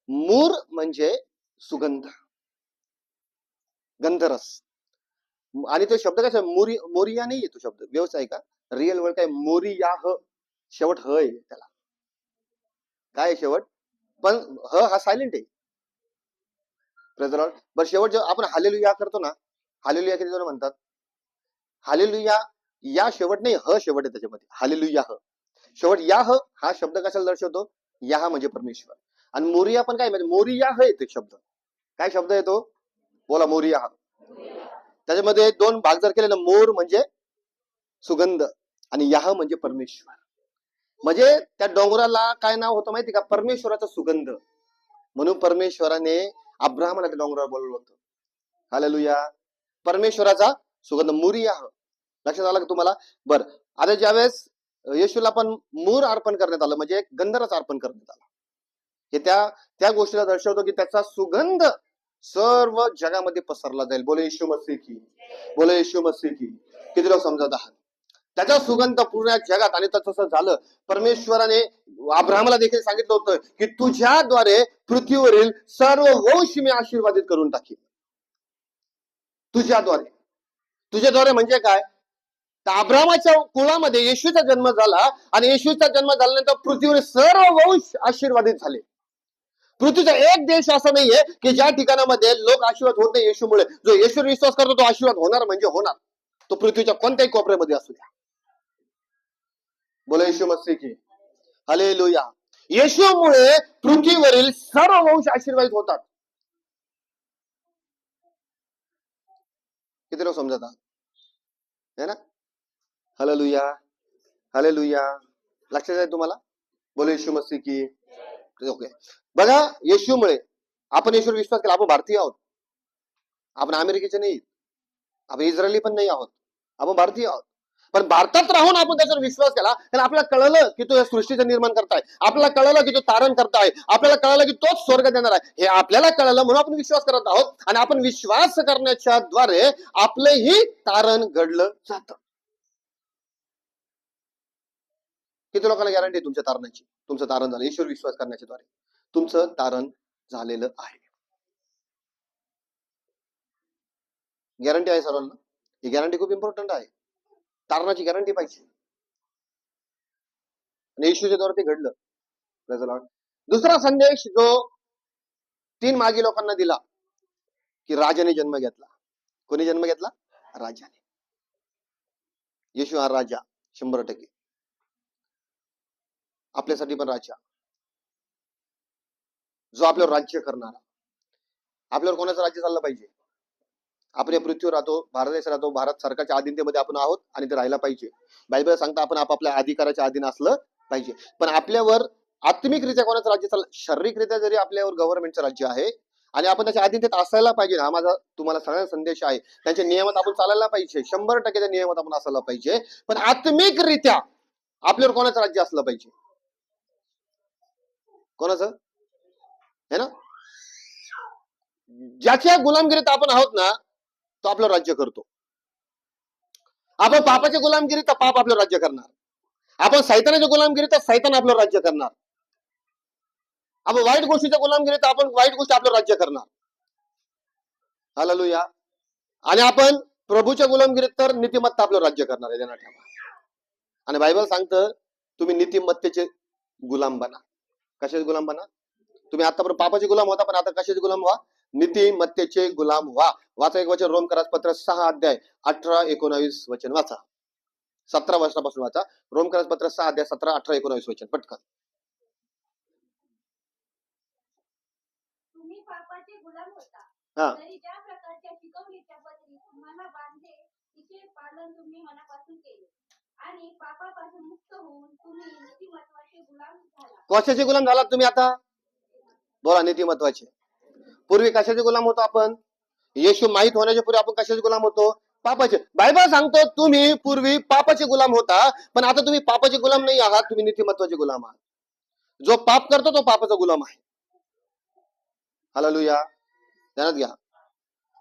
मूर म्हणजे सुगंध, गंधरस. आणि तो शब्द कसा? मोरिया नाही तो शब्द, व्यवस्थित आहे का? रिअल वर्ड काय? मोरियाह. शेवट ह आहे त्याला. काय आहे शेवट? पण ह हा सायलेंट आहे. प्रजलाड. बरं, शेवट जेव्हा आपण हालेलुया करतो ना, हालेलुया किती जण म्हणतात? हालेलुया या शेवट नाही, ह शेवट आहे त्याच्यामध्ये. हालेलुया ह शेवट. या ह हा शब्द कशाला दर्शवतो? या म्हणजे परमेश्वर. आणि मोरिया पण काय म्हणजे? मोरिया ह येतो शब्द. काय शब्द येतो? बोला, मोरिया ह. त्याच्यामध्ये दोन भाग जर केले ना, मोर म्हणजे सुगंध आणि याह म्हणजे परमेश्वर. म्हणजे त्या डोंगराला काय नाव होतं माहिती का? परमेश्वराचा सुगंध. म्हणून परमेश्वराने अब्राहमाला त्या डोंगरावर बोलवलं होतं. हालेलुया. परमेश्वराचा सुगंध, मोरिया. लक्षात आलं का तुम्हाला? बरं, आता ज्यावेळेस येशूला पण मूर अर्पण करण्यात आलं, म्हणजे गंधरस अर्पण करण्यात आला, हे त्या गोष्टीला दर्शवतो की त्याचा सुगंध सर्व जगामध्ये पसरला जाईल. बोले येशू मसीह की. बोले येशू मसीह की. किती लोक समजत आहात? त्याचा सुगंध पूर्ण जगात. आणि तसं झालं. परमेश्वराने अब्राहमाला देखील सांगितलं होतं की तुझ्याद्वारे पृथ्वीवरील सर्व वंश मी आशीर्वादित करून टाकेन. तुझ्याद्वारे. तुझ्याद्वारे म्हणजे काय? तर अब्राहमाच्या कुळामध्ये येशूचा जन्म झाला, आणि येशूचा जन्म झाल्यानंतर पृथ्वीवर सर्व वंश आशीर्वादित झाले. पृथ्वीचा एक देश असा नाहीये की ज्या ठिकाणामध्ये लोक आशीर्वाद होत नाही येशूमुळे. जो येशूवर विश्वास करतो तो आशीर्वाद होणार म्हणजे होणार. तो पृथ्वीच्या कोणत्याही कोपऱ्यामध्ये असू द्या. बोला येशू मसीह की. हालेलुया. येशूमुळे पृथ्वीवरील सर्व वंश आशीर्वादित होतात. किती लोक समजत आहात? है ना. हालेलुया. हालेलुया. लक्षात आहे तुम्हाला? बोले येशू मसीह की. ओके. बघा, येशूमुळे आपण येशूवर विश्वास केला. आपण भारतीय आहोत. आपण अमेरिकेचे नाही, आपण इस्रायली पण नाही आहोत, आपण भारतीय आहोत. पण भारतात राहून आपण त्याच्यावर विश्वास केला, कारण आपल्याला कळलं की तो या सृष्टीचं निर्माण करताय. आपल्याला कळलं की तो तारण करताय. आपल्याला कळलं की तोच स्वर्ग देणार आहे. हे आपल्याला कळलं म्हणून आपण विश्वास करत आहोत. आणि आपण विश्वास करण्याच्या द्वारे आपलंही तारण घडलं जातं. किती लोकांना गॅरंटी आहे तुमच्या तारणाची? तुमचं तारण झालं ईश्वर विश्वास करण्याच्या द्वारे. तुमचं तारण झालेलं आहे. गॅरंटी आहे सर्वांना. ही गॅरंटी खूप इम्पॉर्टंट आहे. तारणाची गॅरंटी पाहिजे. आणि येशूच्या द्वारे ते घडलं. Praise the Lord. दुसरा संदेश जो 3 मागी लोकांना दिला, की राजाने जन्म घेतला. कोणी जन्म घेतला? राजाने. येशू हा राजा. 100%. आपल्यासाठी पण राजा, जो आपल्यावर राज्य करणारा. आपल्यावर कोणाचं राज्य चाललं पाहिजे? आपण या पृथ्वीवर राहतो, भारत देश राहतो, भारत सरकारच्या अधीनतेमध्ये आपण आहोत आणि ते राहायला पाहिजे. बायबल सांगता आपण आपापल्या अधिकाराच्या अधीन असलं पाहिजे. पण आपल्यावर आत्मिकरित्या कोणाचं राज्य चाललं? शारीरिकरित्या जरी आपल्यावर गव्हर्नमेंटचं राज्य आहे आणि आपण त्याच्या अधीनतेत असायला पाहिजे. हा माझा तुम्हाला सगळ्यांना संदेश आहे. त्यांच्या नियमात आपण चालायला पाहिजे, 100% त्या नियमात आपण असायला पाहिजे. पण आत्मिकरित्या आपल्यावर कोणाचं राज्य असलं पाहिजे? कोणाचं? है ना? ज्याच्या गुलामगिरीत आपण आहोत ना, तो आपलं राज्य करतो. आपण पापाच्या गुलामगिरीत तर पाप आपलं राज्य करणार. आपण सैतानाच्या गुलामगिरीत तर सैतान आपलं राज्य करणार. आपण वाईट गोष्टीच्या गुलामगिरीत तर आपण वाईट गोष्टी आपलं राज्य करणार. हालेलुया. आणि आपण प्रभूच्या गुलामगिरीत तर नीतिमत्ता आपलं राज्य करणार आहे. त्यांना ठेवा. आणि बायबल सांगतं तुम्ही नीतिमत्तेचे गुलाम बना. कशाचे गुलाम बना? तुम्ही आतापर्यंत पापाचे गुलाम होता, पण आता कशाचे गुलाम व्हा? नीतिमत्तेचे गुलाम व्हा. वाचा एक वचन, रोमकरास पत्र 6 अध्याय 18-19 वचन वाचा. 17 वर्षापासून वाचा. रोमकरास पत्र 6 अध्याय 17, 18, 19 वचन पटकन. तुम्ही पापाचे गुलाम होता, हा. तरी ज्या प्रकारच्या शिकवणीच्या पत्री तुम्हाला बांधले तिचे पालन तुम्ही मनापासून केले आणि पापापासून मुक्त होऊन तुम्ही नीतिमत्वाचे गुलाम झाला. कशाचे गुलाम झालात तुम्ही आता? बोला. नीतिमत्वाचे. पूर्वी कशाचे गुलाम होतो आपण? येशू माहित होण्याच्या पूर्वी आपण कशाचे गुलाम होतो? पापाचे. बायबल सांगतो तुम्ही पूर्वी पापाचे गुलाम होता, पण आता तुम्ही पापाचे गुलाम नाही आहात, तुम्ही नीतिमत्वाचे गुलाम आहात. जो पाप करतो तो पापाचा गुलाम आहे. हालेलुया. ध्यानात घ्या.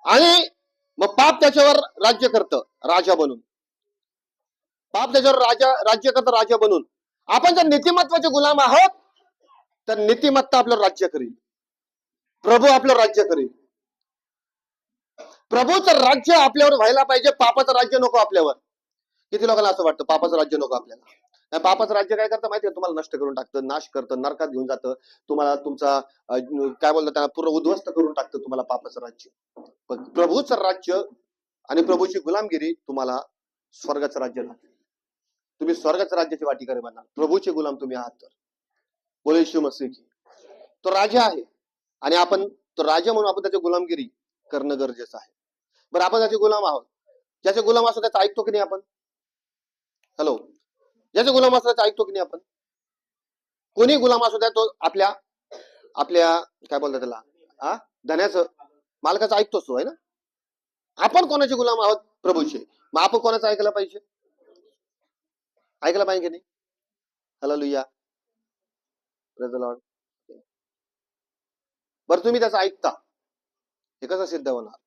आणि मग पाप त्याच्यावर राज्य करतं राजा बनून. पाप त्याच्यावर राज्य करतं राजा बनून. आपण जर नीतिमत्वाचे गुलाम आहोत तर नीतिमत्ता आपलं राज्य करेल. प्रभू आपलं राज्य करेल. प्रभूचं राज्य आपल्यावर व्हायला पाहिजे, पापाचं राज्य नको आपल्यावर. किती लोकांना असं वाटतं पापाचं राज्य नको आपल्याला? नाही, पापाचं राज्य काय करतं माहिती आहे? तुम्हाला नष्ट करून टाकतं, नाश करतं, नरकात घेऊन जातं. तुम्हाला तुमचा काय बोलतात त्यांना पूर्ण उद्ध्वस्त करून टाकतं तुम्हाला पापाचं राज्य. पण प्रभूचं राज्य आणि प्रभूची गुलामगिरी तुम्हाला स्वर्गाचं राज्य लागतं. तुम्ही स्वर्गाच्या राज्याची वाटीकरी बनणार. प्रभूचे गुलाम तुम्ही आहात तर. बोले येशू मसीह की. तो राजा आहे आणि आपण तो राजा म्हणून आपण त्याची गुलामगिरी करणं गरजेचं आहे. बरं, आपण त्याचे गुलाम आहोत. ज्याचे गुलाम असतो त्याचं ऐकतो की नाही आपण? हॅलो. ज्याचे गुलाम असतो त्याचं ऐकतो की नाही आपण? कोणी गुलाम असू द्या, तो आपल्या काय बोलतात त्याला, धन्याचं मालकाचं ऐकतोच तो, आहे ना? आपण कोणाचे गुलाम आहोत? प्रभूचे. मग आपण कोणाचं ऐकलं पाहिजे? ऐकलं पाहिजे की नाही? हालेलुया. Praise the Lord. बरं, तुम्ही त्याचं ऐकता, हे कसं सिद्ध होणार?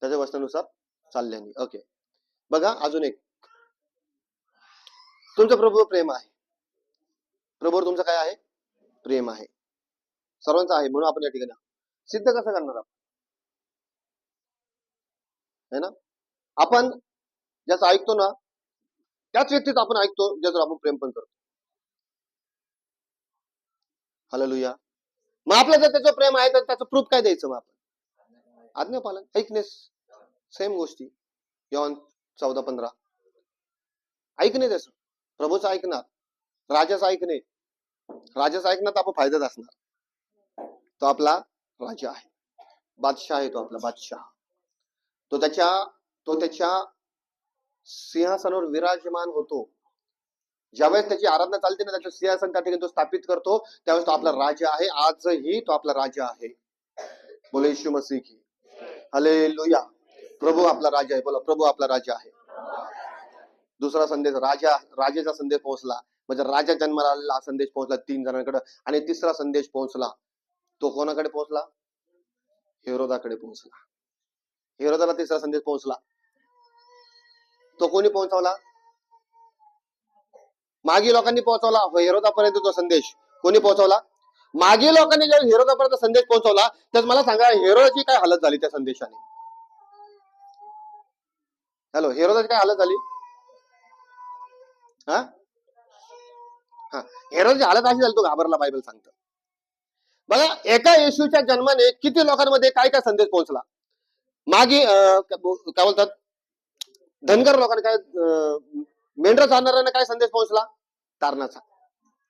त्याच्या वचनानुसार चालल्याने. ओके. बघा अजून एक. तुमचं प्रभू प्रेम आहे. प्रभूवर तुमचं काय आहे? प्रेम आहे. सर्वांचं आहे. म्हणून आपण या ठिकाणी सिद्ध कसं करणार आपण? है ना? आपण ज्याचं ऐकतो ना त्याच व्यक्तीच आपण ऐकतो ज्याचं आपण प्रेम पण करतो. हालेलुया. मग आपलं जर त्याचं प्रेम आहे तर त्याचं प्रूफ काय द्यायचं? मग आपण आज्ञापालन, ऐकणेस. सेम गोष्टी योहान 14:15. ऐकणे त्याचं. प्रभूचं ऐकणार, राजाचं ऐकणे. राजाचं ऐकणार तर आपण फायद्यात असणार. तो आपला राजा आहे, बादशाह आहे. तो आपला बादशाह. तो त्याच्या सिंहासनावर विराजमान होतो. ज्यावेळेस त्याची आराधना चालते ना, त्याचं सिंहासन त्या ठिकाणी तो स्थापित करतो, त्यावेळेस तो आपला राजा आहे. आजही तो आपला राजा आहे. बोले येशू मसीह की. हालेलुया. प्रभू आपला राजा आहे. बोला, प्रभू आपला राजा आहे. दुसरा संदेश, राजाचा संदेश पोहोचला. म्हणजे राजा जन्माला आलेला संदेश पोहोचला 3 जणांकडे. आणि तिसरा संदेश पोहोचला, तो कोणाकडे पोहोचला? हेरोदाकडे पोहोचला. हेरोदाला तिसरा संदेश पोहोचला. तो कोणी पोहोचवला? मागी लोकांनी पोहोचवला. हेरोदापर्यंत तो संदेश कोणी पोहोचवला? मागी लोकांनी जेव्हा हेरोदापर्यंत संदेश पोहोचवला, तर मला सांगा हेरोदाची काय हालत झाली त्या संदेशाने? हॅलो. हेरोदाची काय हालत झाली? हेरोदाची हालत अशी झाली, तो घाबरला. बायबल सांगतं. बघा, एका येशूच्या जन्माने किती लोकांमध्ये काय काय संदेश पोहोचला. मागे काय बोलतात, धनगर लोकांना काय मेंढरा चालणाऱ्यांना काय संदेश पोहोचला? तारणाचा,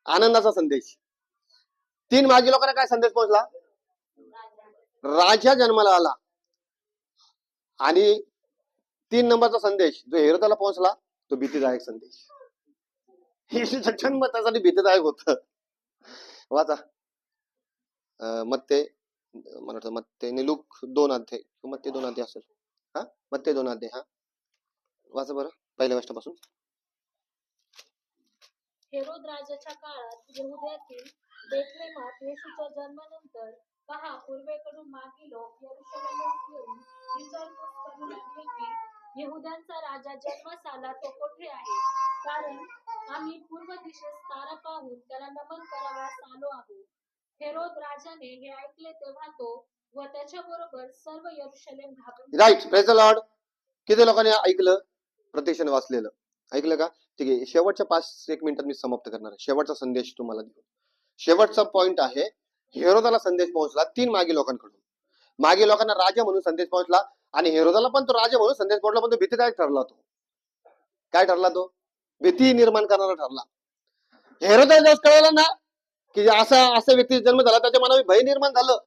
आनंदाचा संदेश. 3 मागी लोकांना काय संदेश पोहोचला? राजा जन्माला आला. आणि 3 नंबरचा संदेश जो हेरोदाला पोहोचला तो भीतीदायक संदेश. येशूचा जन्म त्यासाठी भीतीदायक होत. वाचा मत्ते, मला वाटतं मत्ते आणि लूक 2 अध्याय, मत्ते 2 अध्याय असेल. हा, मत्ते 2 अध्याय. हा, वाचा बरं पहिल्या वर्षापासून. हेरोद राजाच्या काळात यहुद्यातील बेथलेहमात येशूच्या जन्मानंतर पहा, पूर्वेकडून मागी लोक यरूशलेमात येऊन विचारपूस करू लागले की यहुद्यांचा राजा जन्मास आला तो कोठे आहे, कारण आम्ही पूर्व दिशेस तारा पाहून त्याला नमन करावयास आलो आहोत. हेरोद राजाने हे ऐकले तेव्हा तो व त्याच्याबरोबर सर्व यरूशलेम घाबरून राईट. Praise the Lord. किती लोकांनी ऐकलं? प्रत्यक्षाने वाचलेलं ऐकलं का? ठीक आहे. शेवटच्या 5-1 मिनिटात मी समाप्त करणार आहे. शेवटचा संदेश तुम्हाला देऊ. शेवटचा पॉइंट आहे, हेरोदाला संदेश पोहोचला 3 मागी लोकांकडून. मागे लोकांना राजा म्हणून संदेश पोहोचला आणि हेरोदाला पण तो राजा म्हणून संदेश पोहोचला, पण तो भीतीदायक ठरला. तो काय ठरला? तो भीती निर्माण करणारा ठरला. हेरोदाला जर कळलं ना की असा व्यक्तीचा जन्म झाला, त्याच्या मनात भय निर्माण झालं.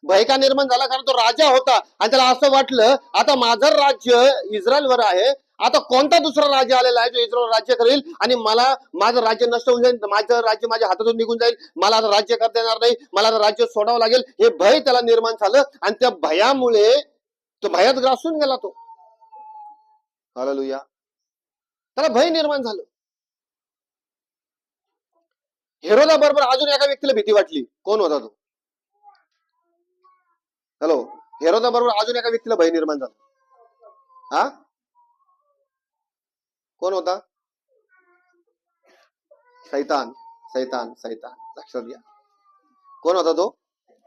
भय का निर्माण झाला? कारण तो राजा होता आणि त्याला असं वाटलं आता माझं राज्य इस्रायलवर आहे, आता कोणता दुसरा राज्य आलेला आहे जो इस्रायल राज्य करेल आणि मला माझं राज्य नष्ट होऊन जाईल, माझं राज्य माझ्या हातातून निघून जाईल, मला आता राज्य करता येणार नाही, मला आता राज्य सोडावं लागेल. हे भय त्याला निर्माण झालं आणि त्या भयामुळे तो भयात ग्रासून गेला. तो हालेलुया. त्याला भय निर्माण झालं. हेरोदा बरोबर अजून एका व्यक्तीला भीती वाटली. कोण होता तो? हॅलो. हेरोदा बरोबर अजून एका व्यक्तीला भय निर्माण झाला. हा, कोण होता? सैतान. सैतान. सैतान. लक्षात घ्या, कोण होता तो?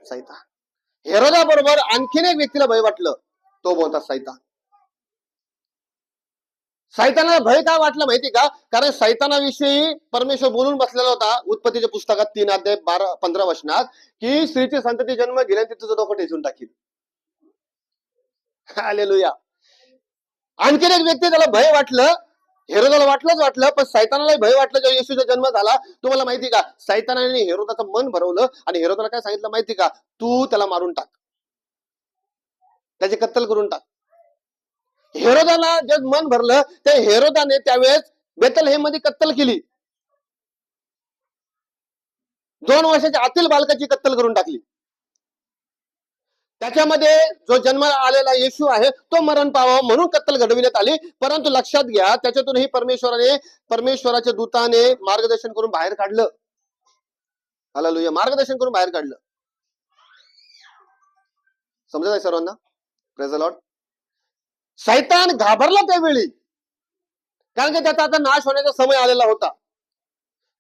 सैतान. हेरोदा बरोबर आणखीन एक व्यक्तीला भय वाटलं, तो बोलतात सैतान. सैतानाला भय का वाटलं माहिती का? कारण सैतानाविषयी परमेश्वर बोलून बसलेला होता उत्पत्तीच्या पुस्तकात 3 अध्याय 12-15 वचनात की स्त्रीची संतती जन्म घेण्यात तुझं डोकं ठेचून टाकील. हालेलुया. आणखीन एक व्यक्ती त्याला भय वाटलं. हेरोदाला वाटलं, पण सैतानाला भय वाटलं जेव्हा येशूचा जन्म झाला. तुम्हाला माहिती का, सैतानाने हेरोदाचं मन भरवलं आणि हेरोदाला काय सांगितलं माहिती का? तू त्याला मारून टाक, त्याची कत्तल करून टाक. हेरोदाला जे मन भरलं त्या हेरोदाने त्यावेळेस बेथलेहेम मध्ये कत्तल केली. 2 वर्षाच्या आतील बालकाची कत्तल करून टाकली. त्याच्यामध्ये जो जन्माला आलेला येशू आहे तो मरण पावावा म्हणून कत्तल घडविण्यात आली. परंतु लक्षात घ्या, त्याच्यातूनही परमेश्वराच्या दूताने मार्गदर्शन करून बाहेर काढलं. हालेलुया. मार्गदर्शन करून बाहेर काढलं. समजत आहे सर्वांना? Praise the Lord. सैतान घाबरला त्यावेळी, कारण की त्याचा आता नाश होण्याचा समय आलेला होता.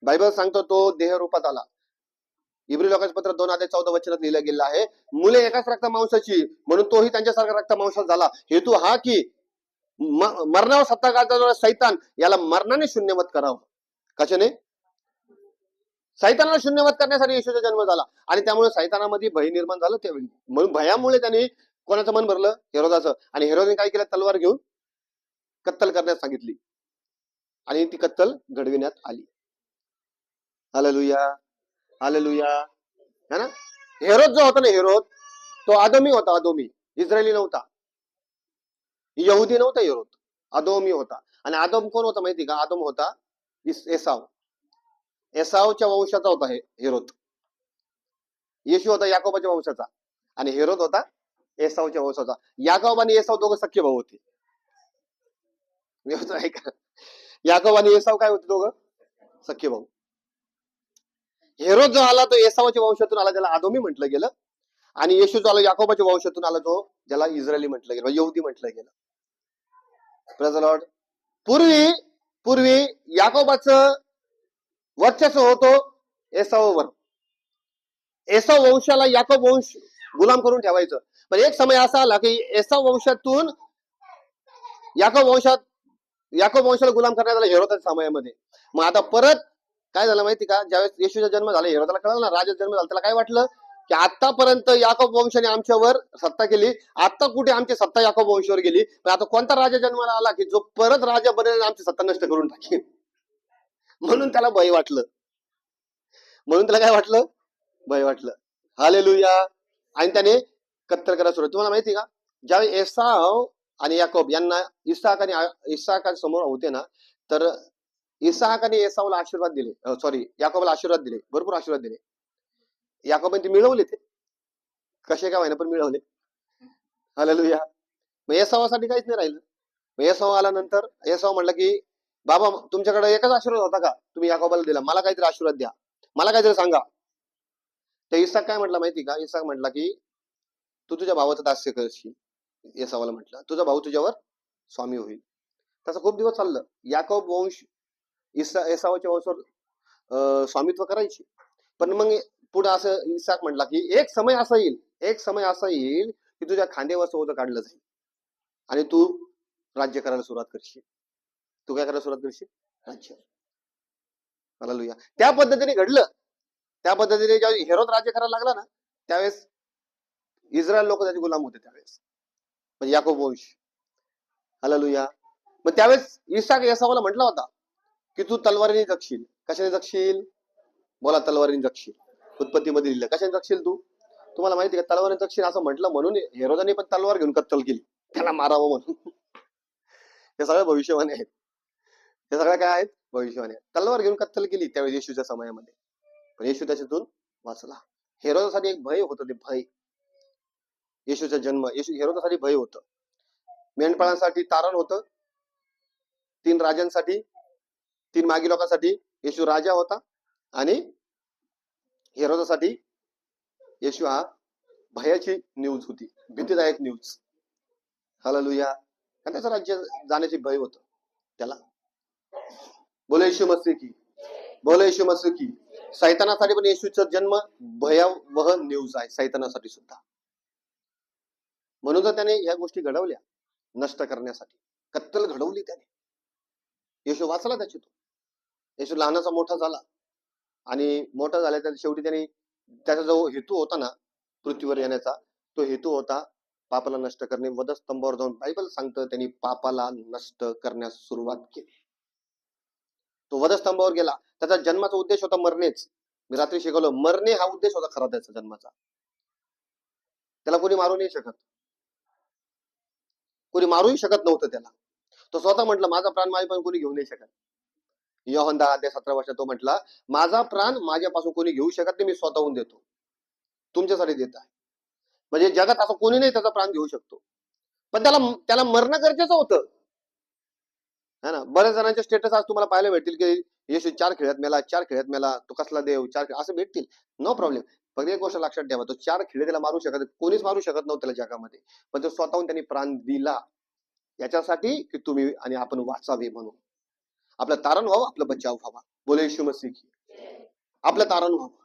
बायबल सांगतो तो देहरूपात आला. इब्री लोकांचे पत्र 2 अध्याय 14 वचनात लिहिलं गेलं आहे, मुले एकाच रक्त मांसाची म्हणून तोही त्यांच्यासारखा रक्त मांसाचा झाला. हेतू हा की मरणावर सत्ता गाजवणारा सैतान याला मरणाने शून्यवत करावं. कशाने? सैतानाला शून्यवत करण्यासाठी येशूचा जन्म झाला आणि त्यामुळे सैतानामध्ये भय निर्माण झालं त्यावेळी. म्हणून भयामुळे त्यांनी कोणाचं मन भरलं? हेरोदाचं. आणि हेरोदने काय केलं? तलवार घेऊन कत्तल करण्यास सांगितली आणि ती कत्तल घडविण्यात आली. हालेलुया. हालेलुया. है ना? हेरोद जो होता ना, हेरोद तो आदमी होता. आदोमी, इस्रायली नव्हता, यहुदी नव्हता. हेरोद आदोमी होता. आणि आदम कोण होता माहिती का? आदम होता एसाव. एसावच्या वंशाचा होता हेरोद. येशू होता याकोबाच्या वंशाचा आणि हेरोद होता एसावच्या वंशाचा. याकोब आणि एसाव दोघं सख्य भाऊ होते. याकोब आणि एसाव काय होते? दोघं सख्य भाऊ. हेरोद जो आला तो एसावाच्या वंशातून आला, ज्याला आदोमी म्हटलं गेलं. आणि येशू जो आला याकोबाच्या वंशातून आला, जो ज्याला इस्रायली म्हटलं गेलं, यहुदी म्हटलं गेलं. Praise the Lord. पूर्वी याकोबाचं वर्चस्व होतो एसाववर. एसाव वंशाला याकोब वंश गुलाम करून ठेवायचं. पण एक समय असा आला की एसाव वंशातून याकोब वंशाला गुलाम करण्यात आला हेरोदाच्या समयामध्ये. मग आता परत काय झालं माहिती का? ज्यावेळेस येशूचा जन्म झाला, हेरोदाला कळलं ना राजाचा जन्म झाला, त्याला काय वाटलं? की आतापर्यंत याकोब वंशाने आमच्यावर सत्ता केली, आता कुठे आमची सत्ता याकोब वंशावर गेली, पण आता कोणता राजा जन्माला आला की जो परत राजा बनेल आमची सत्ता नष्ट करून टाकेल. म्हणून त्याला भय वाटलं. म्हणून त्याला काय वाटलं? भय वाटलं. हालेलुया. आणि त्याने कत्तल करायला सुरुवात. तुम्हाला माहिती का, ज्यावेळी एसाव आणि याकोब यांना इसाक समोर होते ना, तर इसाकाने एसावला आशीर्वाद दिले, सॉरी याकोबला आशीर्वाद दिले, भरपूर आशीर्वाद दिले. याकोबाने ते मिळवले, ते कसे काय व्हायना पण मिळवले. हालेलुया. मग एसावासाठी काहीच नाही राहिलं. मग एसाव आल्यानंतर एसाव म्हटलं की बाबा तुमच्याकडे एकच आशीर्वाद होता का, तुम्ही याकोबाला दिला, मला काहीतरी आशीर्वाद द्या, मला काहीतरी सांगा. तर इसाक काय म्हटलं माहिती का, इसाक म्हटला की तू तुझ्या भावाचं दास्य करशील. एसावाला म्हटलं तुझा भाऊ तुझ्यावर स्वामी होईल. तसं खूप दिवस चाललं. याकोब वंश एसावाच्या वंशावर स्वामित्व करायचे. पण मग पुढे असं इसाक म्हटला की एक समय असा येईल की तुझ्या खांद्यावर ओझं काढलं जाईल आणि तू राज्य करायला सुरुवात करशील. तू काय करायला सुरुवात करशील? राज्य. हालेलुया. त्या पद्धतीने घडलं. त्या पद्धतीने जेव्हा हेरोद राज्य करायला लागला ना, त्यावेळेस इस्रायल लोक त्याचे गुलाम होते त्यावेळेस, म्हणजे याकोब वंश. हालेलुया. मग त्यावेळेस इसाक एसावाला म्हटला होता की तू तलवारीने जगशील. कशाने जगशील? बोला, तलवारीने जगशील. उत्पत्तीमध्ये लिहिलं. कशाने जगशील तू? तुम्हाला माहिती का, तलवारीने जगशील असं म्हटलं म्हणून हेरोदाने पण तलवार घेऊन कत्तल केली, त्याला मारावं म्हणून. हे सगळं भविष्यवाणी आहेत. हे सगळं काय आहेत? भविष्यवाणी. तलवार घेऊन कत्तल केली त्यावेळेस येशूच्या समयामध्ये, पण येशू त्याच्यातून वाचला. हेरोदासाठी एक भय होतं, ते भय. येशूचा जन्म, येशू हेरोदासाठी भय होतं. मेंढपाळांसाठी तारण होतं. 3 राजांसाठी, 3 मागी लोकांसाठी येशू राजा होता. आणि हेरोदासाठी येशू हा भयाची न्यूज होती, भीतीदायक न्यूज. हालेलुया. आणि त्याचं राज्य जाण्याचे भय होतं त्याला. बोले येशू मसीह की, बोले येशू मसीह की. सैतानासाठी पण येशूचा जन्म भयावह न्यूज आहे, सैतानासाठी सुद्धा. म्हणून तर त्याने ह्या गोष्टी घडवल्या नष्ट करण्यासाठी, कत्तल घडवली त्याने. येशू वाचला त्याच्यातून. येशू लहानाचा मोठा झाला आणि मोठा झाल्याच्या शेवटी त्याने त्याचा जो हेतू होता ना पृथ्वीवर येण्याचा, तो हेतू होता पापाला नष्ट करणे. वधस्तंभावर जाऊन बायबल सांगतं त्यांनी पापाला नष्ट करण्यास सुरुवात केली. तो वधस्तंभावर गेला. त्याचा जन्माचा उद्देश होता मरणेच. मी रात्री शिकवलं, मरणे हा उद्देश होता खरा त्याचा जन्माचा. त्याला कोणी मारू नाही शकत, कोणी मारूही शकत नव्हतं त्याला. तो स्वतः म्हटलं माझा प्राण माझ्यापासून कोणी घेऊ नाही शकत. योहान 10:17 तो म्हटला माझा प्राण माझ्यापासून कोणी घेऊ शकत नाही, मी स्वतःहून देतो, तुमच्यासाठी देत आहे. म्हणजे जगात असं कोणी नाही त्याचा प्राण घेऊ शकतो, पण त्याला मरणं गरजेचं होतं, है ना. बऱ्याच जणांचे स्टेटस आज तुम्हाला पाहायला भेटतील की येशू 4 खेळ्यात मेला, 4 खेळ्यात मेला, तो कसला देव, 4 असं भेटतील. No problem. फक्त एक गोष्ट लक्षात ठेवा, तो 4 खेळे त्याला मारू शकत, कोणीच मारू शकत नव्हतं त्याला जगामध्ये, पण तो स्वतःहून त्यांनी प्राण दिला याच्यासाठी की तुम्ही आणि आपण वाचावे, म्हणून आपलं तारण व्हावं, आपलं बचाव व्हावा. बोले येशू मसीह की, आपलं तारण व्हावं.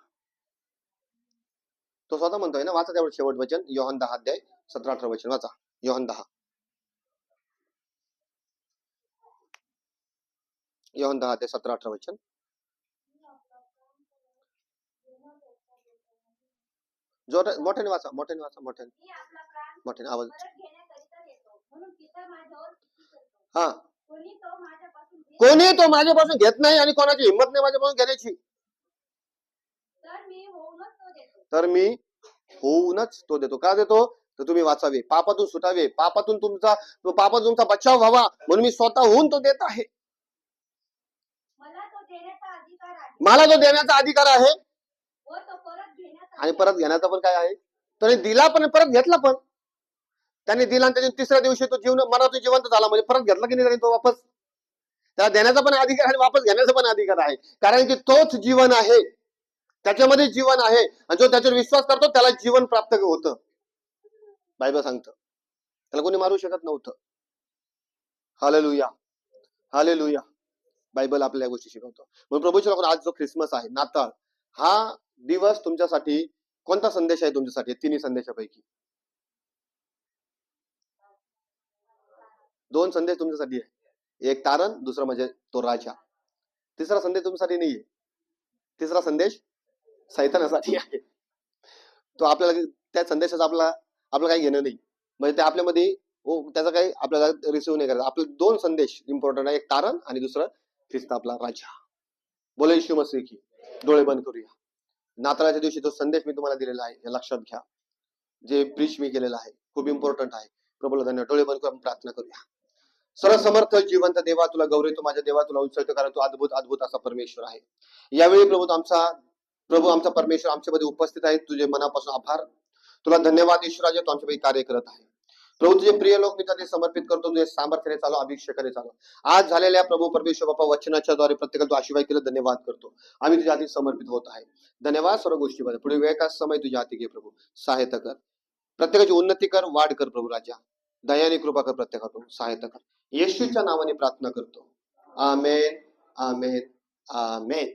तो स्वतः म्हणतोय ना, वाचा त्यावर शेवट वचन, योहान 10:17-18 वाचा. योहान 10, योहान 10:17-18. जो मोठ्याने वाचा, मोठ्याने वाचा, मोठ्याने आवाज. हा, कोणी तो माझ्यापासून घेत नाही आणि कोणाची हिंमत नाही माझ्यापासून घेण्याची, तर मी होऊनच तो देतो. का देतो? तर तुम्ही वाचावे, पापातून सुटावे, पापातून तुमचा बचाव व्हावा, म्हणून मी स्वतःहून तो देत आहे. मला तो देण्याचा अधिकार आहे आणि परत घेण्याचा पण काय आहे. त्याने दिला पण परत घेतला पण. त्याने दिला आणि त्याच्या 3ऱ्या दिवशी तो मनातून जिवंत झाला, म्हणजे परत घेतला की नाही तो वापस. त्याला देण्याचा पण अधिकार आणि वापस घेण्याचा पण अधिकार आहे, कारण की तोच जीवन आहे, त्याच्यामध्ये जीवन आहे, आणि जो त्याच्यावर विश्वास करतो त्याला जीवन प्राप्त होतं. बायबल सांगतं त्याला कोणी मारू शकत नव्हतं. Hallelujah, hallelujah. बायबल आपल्याला या गोष्टी शिकवतो. म्हणून प्रभूच्या लोकांना आज जो ख्रिसमस आहे, नाताळ, हा दिवस तुमच्यासाठी कोणता संदेश आहे? तुमच्यासाठी 3 संदेशापैकी 2 संदेश तुमच्यासाठी आहे. एक तारण, दुसरा म्हणजे तो राजा. 3रा संदेश तुमच्यासाठी नाहीये. 3रा संदेश सैतानासाठी आहे. तो आपल्याला त्या संदेशाचा आपलं काही घेणं नाही, म्हणजे ते आपल्यामध्ये त्याचा काही आपल्याला रिसिव्ह नाही करायचा. आपले दोन संदेश इम्पॉर्टंट आहे, एक तारण आणि दुसरं ख्रिस्त आपला राजा. बोला येशू मसीह की. डोळे बंद करूया. नाताळाच्या दिवशी जो संदेश मी तुम्हाला दिलेला आहे हे लक्षात घ्या, जे प्रीच मी केलेलं आहे खूप इम्पॉर्टंट आहे. प्रभूला धन्यवाद. डोळे बंद करून प्रार्थना करूया. सर्वसमर्थ जिवंत देवा, तुला गौरवतो माझ्या देवा, तुला उचलतो, कारण तू अद्भुत अद्भुत असा परमेश्वर आहे. यावेळी प्रभू आमचा परमेश्वर आमच्यामध्ये उपस्थित आहे. तुझे मनापासून आभार, तुला धन्यवाद ईश्वराजे, तू आमच्यापैकी कार्य करत आहे. प्रभू तुझे प्रिय लोक मी ते समर्पित करतो, तुझे सामर्थ्याने चालू, अभिषेकाने चालू. आज झालेल्या प्रभू परमेश्वर बाप्पा वचनाच्या द्वारे प्रत्येकाला तू आशीर्वाद केलं, धन्यवाद करतो. आम्ही तुझ्या हाती समर्पित होत आहे. धन्यवाद सर्व गोष्टीमध्ये. पुढे वेळ का समय तुझ्या हाती घे प्रभू, सहायता कर, प्रत्येकाची उन्नती कर, वाढ कर प्रभू राजा, दयाने कृपा कर, प्रत्येकातून सहायता कर. येशूच्या नावाने प्रार्थना करतो. आमेन, आमेन, आमेन.